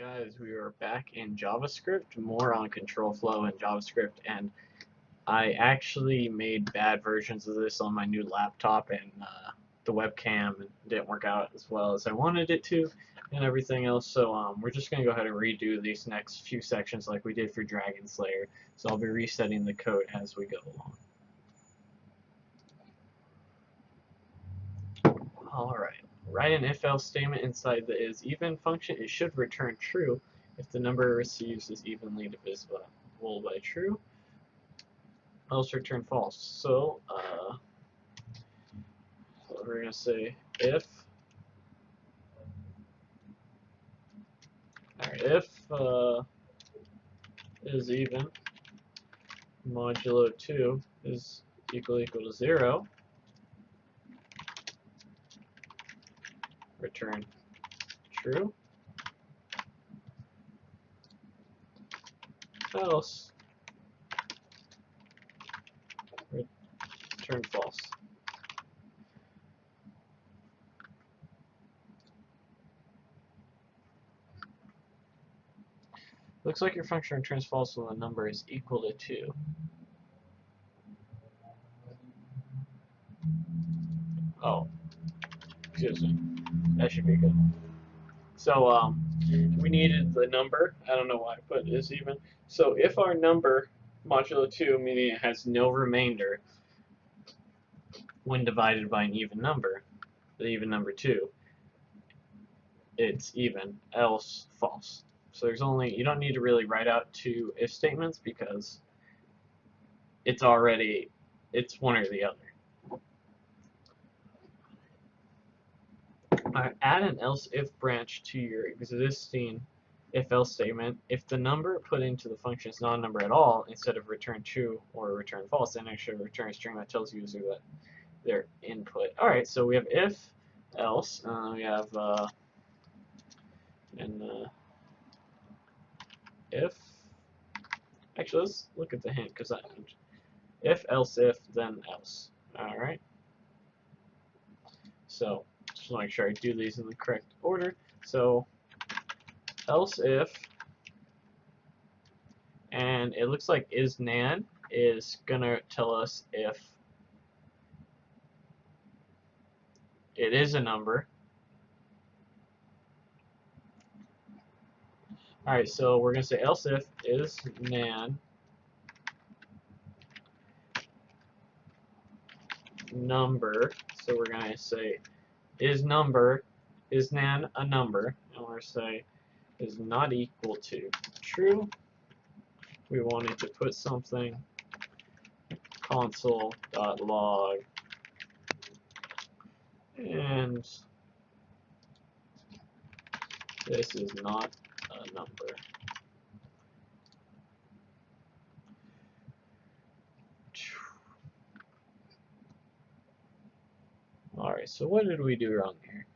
Guys, we are back in JavaScript, more on control flow in JavaScript, and I actually made bad versions of this on my new laptop, and the webcam didn't work out as well as I wanted it to, and everything else, so we're just going to go ahead and redo these next few sections like we did for Dragon Slayer, so I'll be resetting the code as we go along. Alright. Write an if-else statement inside the isEven function. It should return true if the number it receives is evenly divisible by true, else return false. So we're going to say if is even modulo 2 is equal to 0, return true, else return false. Looks like your function returns false when the number is equal to 2. Oh, excuse me. That should be good. So we needed the number. I don't know why I put is even. So if our number modulo 2, meaning it has no remainder when divided by an even number, the even number 2, it's even, else false. So there's only, you don't need to really write out two if statements because it's already, it's one or the other. Add an else-if branch to your existing if-else statement. If the number put into the function is not a number at all, instead of return true or return false, then it should return a string that tells the user that their input. Alright, so we have if, else, we have if, actually let's look at the hint, because if, else, if, then else. Alright, so just want to make sure I do these in the correct order. So else if, and it looks like isNan is gonna tell us if it is a number. Alright, so we're gonna say else if isNan number. So we're gonna say isNan a number, and we're say is not equal to true. We wanted to put something console.log, and this is not a number. Alright, so what did we do wrong here?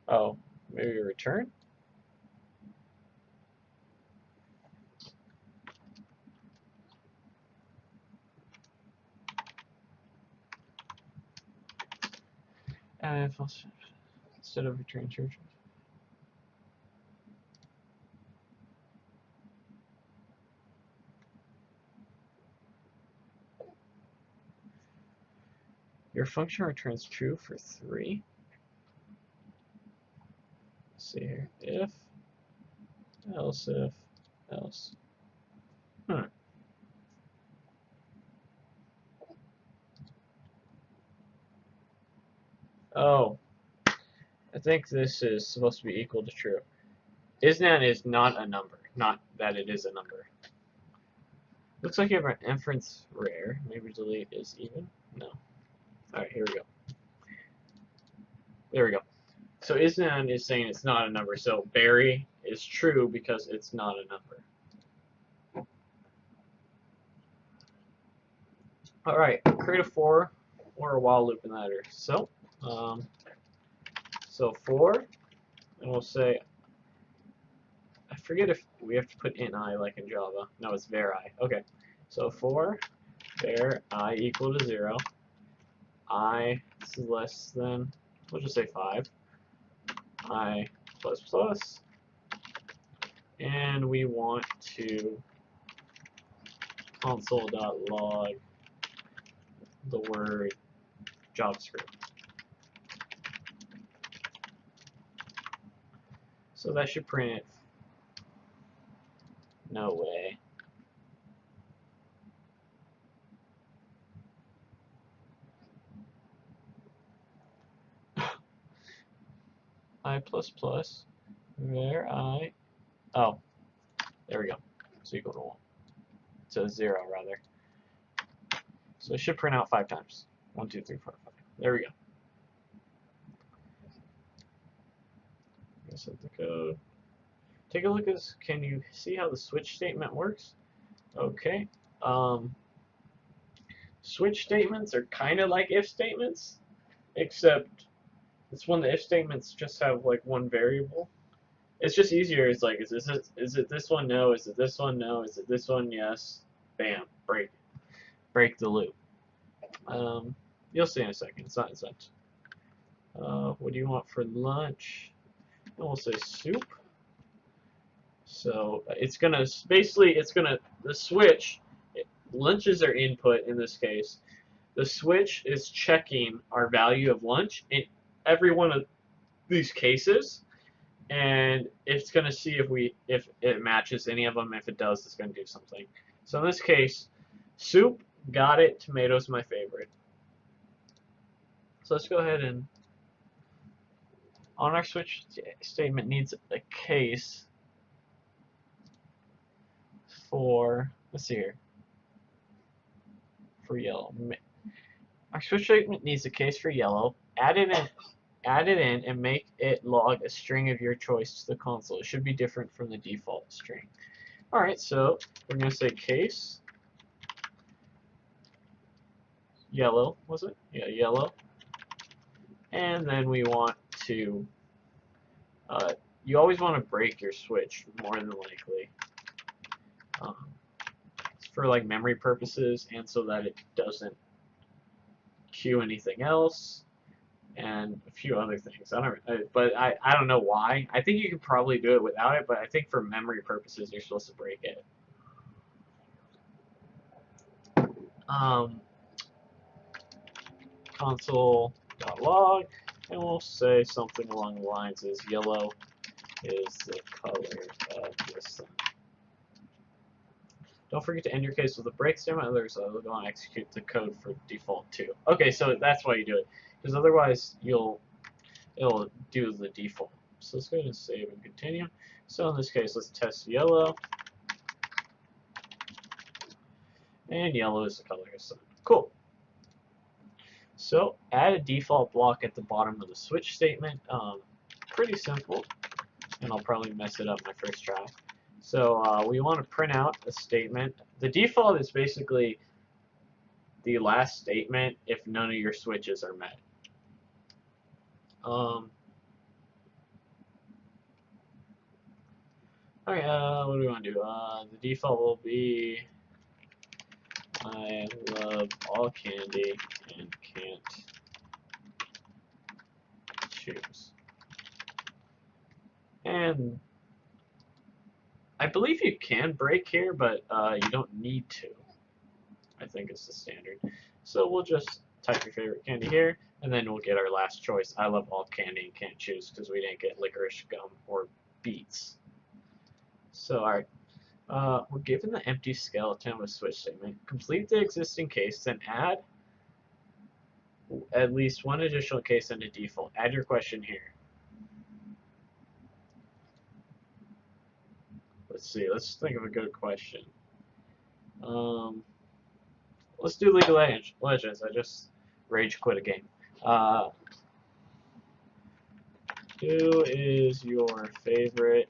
Oh, maybe return? And instead of return true. Your function returns true for 3. Let's see here. If, else, else. Oh, I think this is supposed to be equal to true. isNan is not a number, not that it is a number. Looks like you have an inference rare. Maybe delete is even? No. Alright, here we go. There we go. So isNan is saying it's not a number, so Barry is true because it's not a number. Alright, create a for or a while loop in that order. So for, and we'll say, I forget if we have to put int I like in Java. No, it's var I. Okay, so for var I equal to 0, I, this is less than, we'll just say 5, I plus plus, and we want to console.log the word JavaScript. So that should print, no way. I plus plus, where I, oh, there we go, so equal to 1, so 0 rather. So it should print out 5 times, 1, 2, 3, 4, 5, there we go. Set the code. Take a look at this. Can you see how the switch statement works? Okay. Switch statements are kind of like if statements, except it's when the if statements just have like one variable. It's just easier. It's like, is it this one? No. Is it this one? No. Is it this one? Yes. Bam. Break the loop. You'll see in a second. It's not. What do you want for lunch? And we'll say soup. So it's gonna basically the switch. Lunches are input in this case. The switch is checking our value of lunch in every one of these cases, and it's gonna see if it matches any of them. If it does, it's gonna do something. So in this case, soup, got it. Tomatoes, my favorite. So let's go ahead and on our switch statement needs a case for, let's see here, for yellow. Our switch statement needs a case for yellow. Add it in and make it log a string of your choice to the console. It should be different from the default string. Alright, so we're going to say case yellow, was it? Yeah, yellow. And then we want to, you always want to break your switch more than likely. For like memory purposes and so that it doesn't queue anything else and a few other things. I don't know why. I think you could probably do it without it, but I think for memory purposes you're supposed to break it. Console.log, and we'll say something along the lines as yellow is the color of the sun. Don't forget to end your case with a break statement, otherwise it'll go and execute the code for default too. Okay, so that's why you do it, because otherwise it'll do the default. So let's go ahead and save and continue. So in this case, let's test yellow, and yellow is the color of the sun. Cool. So add a default block at the bottom of the switch statement. Pretty simple, and I'll probably mess it up my first try. So we want to print out a statement. The default is basically the last statement if none of your switches are met. Okay, what do we want to do? The default will be I love all candy and can't choose. And I believe you can break here, but you don't need to. I think it's the standard. So we'll just type your favorite candy here, and then we'll get our last choice. I love all candy and can't choose because we didn't get licorice, gum, or beets. So alright, we're given the empty skeleton with switch statement. Complete the existing case, then add at least one additional case into default. Add your question here. Let's see, let's think of a good question. Let's do League of Legends. I just rage quit a game. Who is your favorite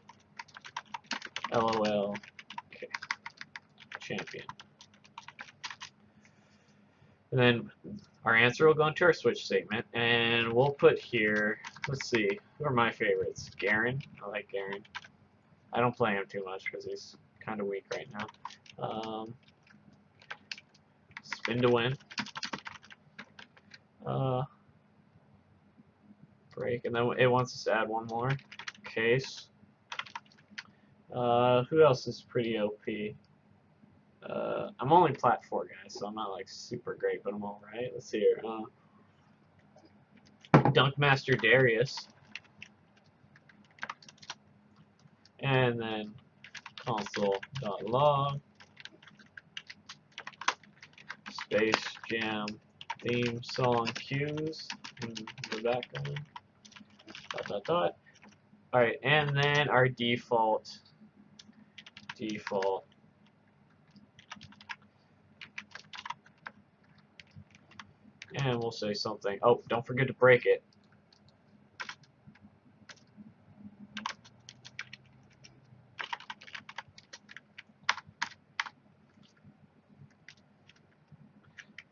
LOL champion? And then our answer will go into our switch statement, and we'll put here, let's see, who are my favorites? Garen. I like Garen. I don't play him too much because he's kind of weak right now. Spin to win. break, and then it wants us to add one more case. Who else is pretty OP? I'm only plat 4 guys, so I'm not like super great, but I'm alright. Let's see here. Dunkmaster Darius, and then console.log Space Jam theme song cues in the background. Dot. Alright, and then our default. And we'll say something. Oh, don't forget to break it.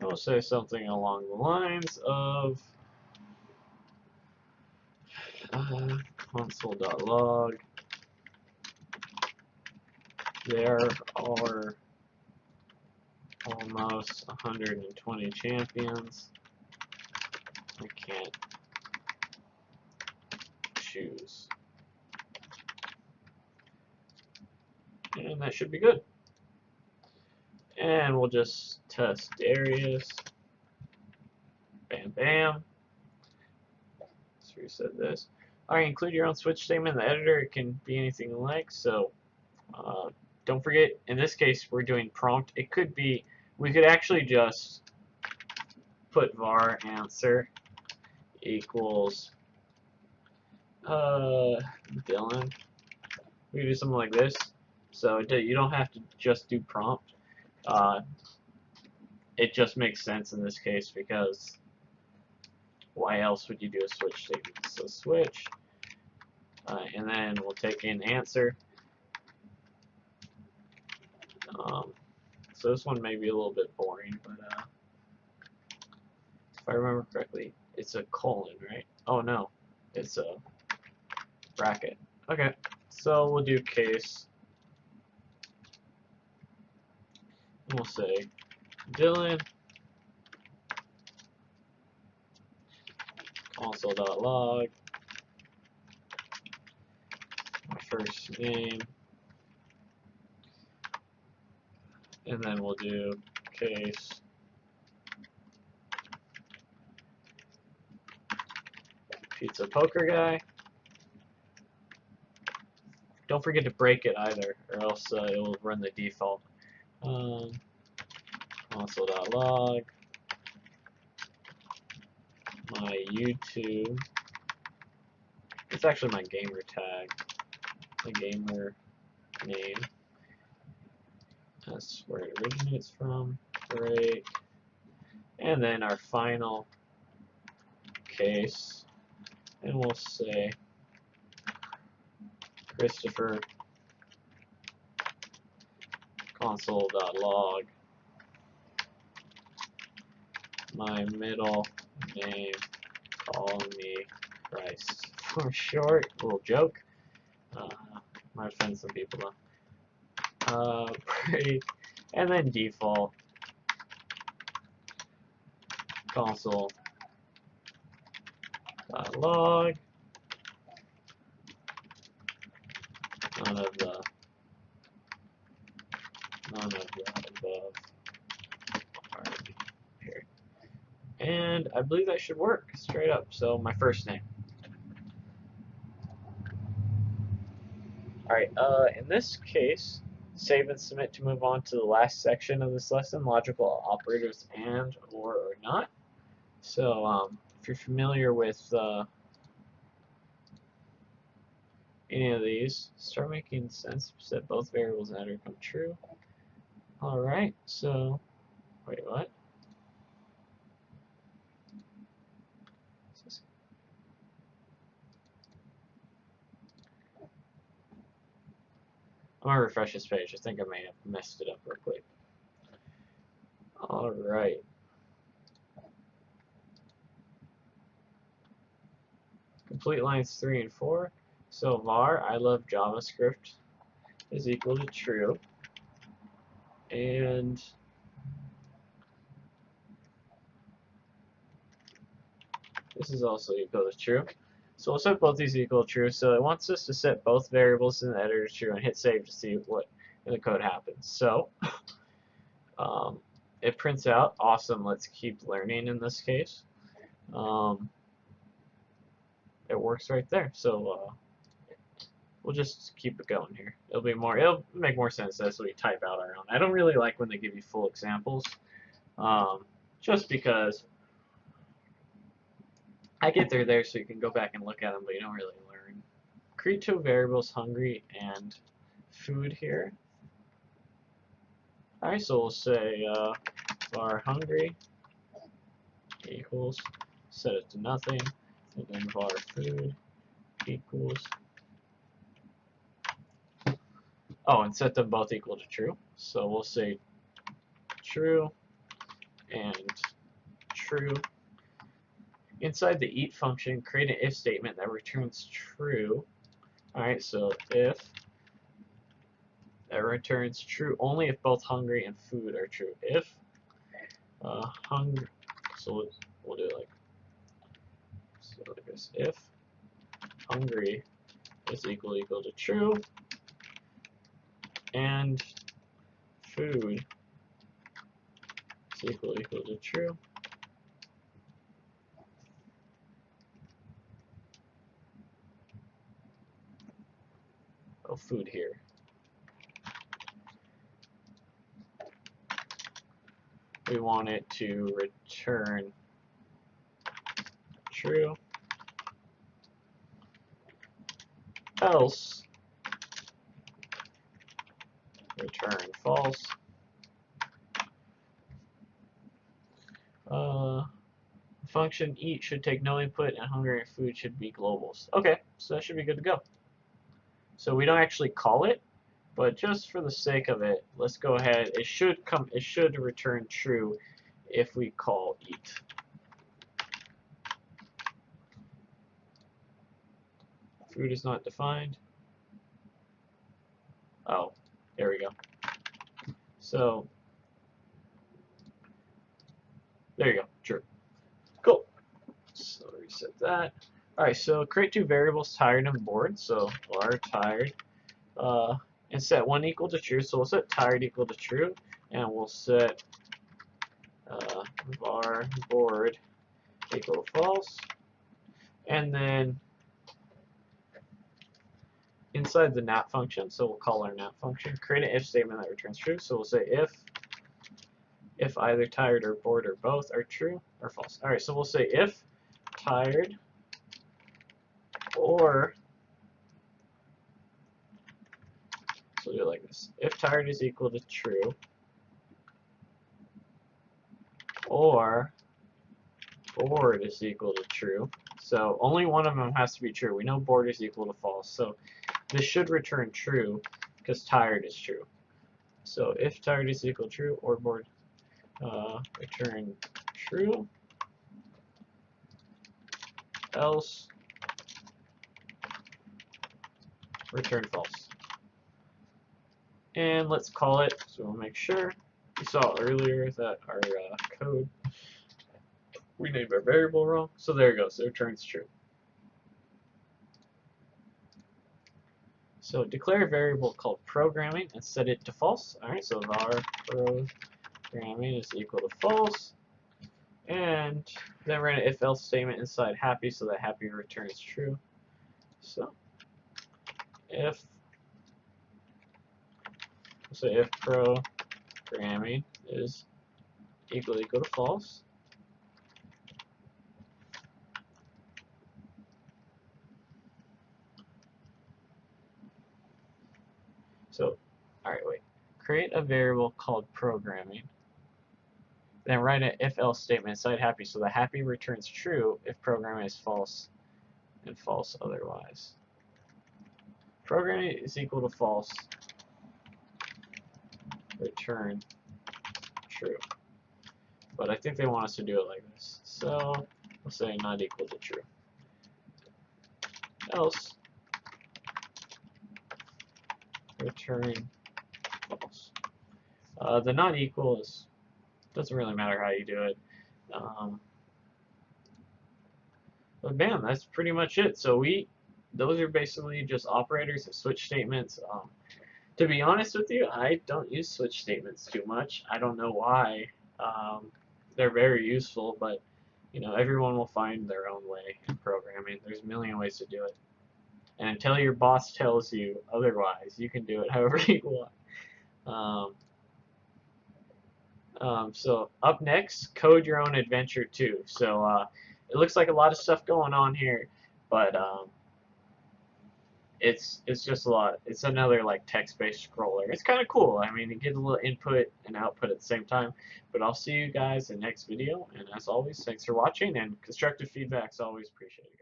We'll say something along the lines of console.log. There are almost 120 champions. I can't choose. And that should be good. And we'll just test Darius. Bam, bam. Let's reset this. Alright, include your own switch statement in the editor. It can be anything you like. So don't forget, in this case, we're doing prompt. It could be, we could actually just put var answer equals Dylan. We could do something like this. So you don't have to just do prompt. It just makes sense in this case because why else would you do a switch statement? So switch, and then we'll take in answer. So this one may be a little bit boring, but if I remember correctly, it's a colon, right? Oh no, it's a bracket. Okay, so we'll do case. And we'll say Dylan console.log my first name, and then we'll do case pizza poker guy. Don't forget to break it either, or else it will run the default. Console.log my YouTube. It's actually my gamer tag, the gamer name. That's where it originates from. Break, and then our final case, and we'll say Christopher console.log my middle name, call me Christ for short. A little joke. Might offend some people though. Break, and then default console.log none of the above are here. And I believe that should work straight up. So my first name. Alright, in this case, save and submit to move on to the last section of this lesson, logical operators and, or not. So if you're familiar with any of these, start making sense. Set both variables and come true. Alright, so, wait, what? I'm going to refresh this page. I think I may have messed it up real quick. Alright. Complete lines 3 and 4. So var I love JavaScript is equal to true. And This is also equal to true. So we'll set both these equal to true. So it wants us to set both variables in the editor to true and hit save to see what in the code happens. So it prints out, awesome, let's keep learning in this case. It works right there. So we'll just keep it going here. It'll make more sense as we type out our own. I don't really like when they give you full examples, just because I get they're there so you can go back and look at them, but you don't really learn. Create two variables, hungry and food here. Alright, so we'll say var hungry equals, set it to nothing, and then var food equals, oh, and set them both equal to true. So we'll say true and true. Inside the eat function, create an if statement that returns true. Alright, so if that returns true only if both hungry and food are true. If hungry, so we'll do it like this. If hungry is equal to true and food is equal to true, oh, food here. We want it to return true, else return false. Function eat should take no input, and hungry and food should be globals. Okay, so that should be good to go. So we don't actually call it, but just for the sake of it, let's go ahead. It should return true if we call eat. Food is not defined. Oh, there we go. So there you go, true. Cool. So reset that. Alright, so create two variables, tired and bored. So var tired, and set one equal to true. So we'll set tired equal to true, and we'll set var bored equal to false. And then inside the nap function, so we'll call our nap function, create an if statement that returns true. So we'll say if either tired or bored or both are true or false. Alright, so we'll say if tired or, so we'll do it like this. If tired is equal to true or bored is equal to true. So only one of them has to be true. We know bored is equal to false. So this should return true because tired is true. So if tired is equal to true or bored, return true, else return false. And let's call it, so we'll make sure. We saw earlier that our code, we named our variable wrong. So there it goes, it returns true. So declare a variable called programming and set it to false. Alright, so var programming is equal to false. And then run an if else statement inside happy so that happy returns true. So if, so if programming is equal to false, so, alright, wait. Create a variable called programming. Then write an if else statement inside happy so that happy returns true if programming is false and false otherwise. Programming is equal to false, return true. But I think they want us to do it like this. So we'll say not equal to true. Else return false. The not equal is, doesn't really matter how you do it. But bam, that's pretty much it. So those are basically just operators of switch statements. To be honest with you, I don't use switch statements too much. I don't know why. Um, they're very useful, but everyone will find their own way in programming. There's a million ways to do it. And until your boss tells you otherwise, you can do it however you want. Um, so up next, code your own adventure too. So it looks like a lot of stuff going on here, but it's just a lot. It's another like text-based scroller. It's kind of cool. I mean, it gives a little input and output at the same time. But I'll see you guys in the next video. And as always, thanks for watching, and constructive feedback is always appreciated.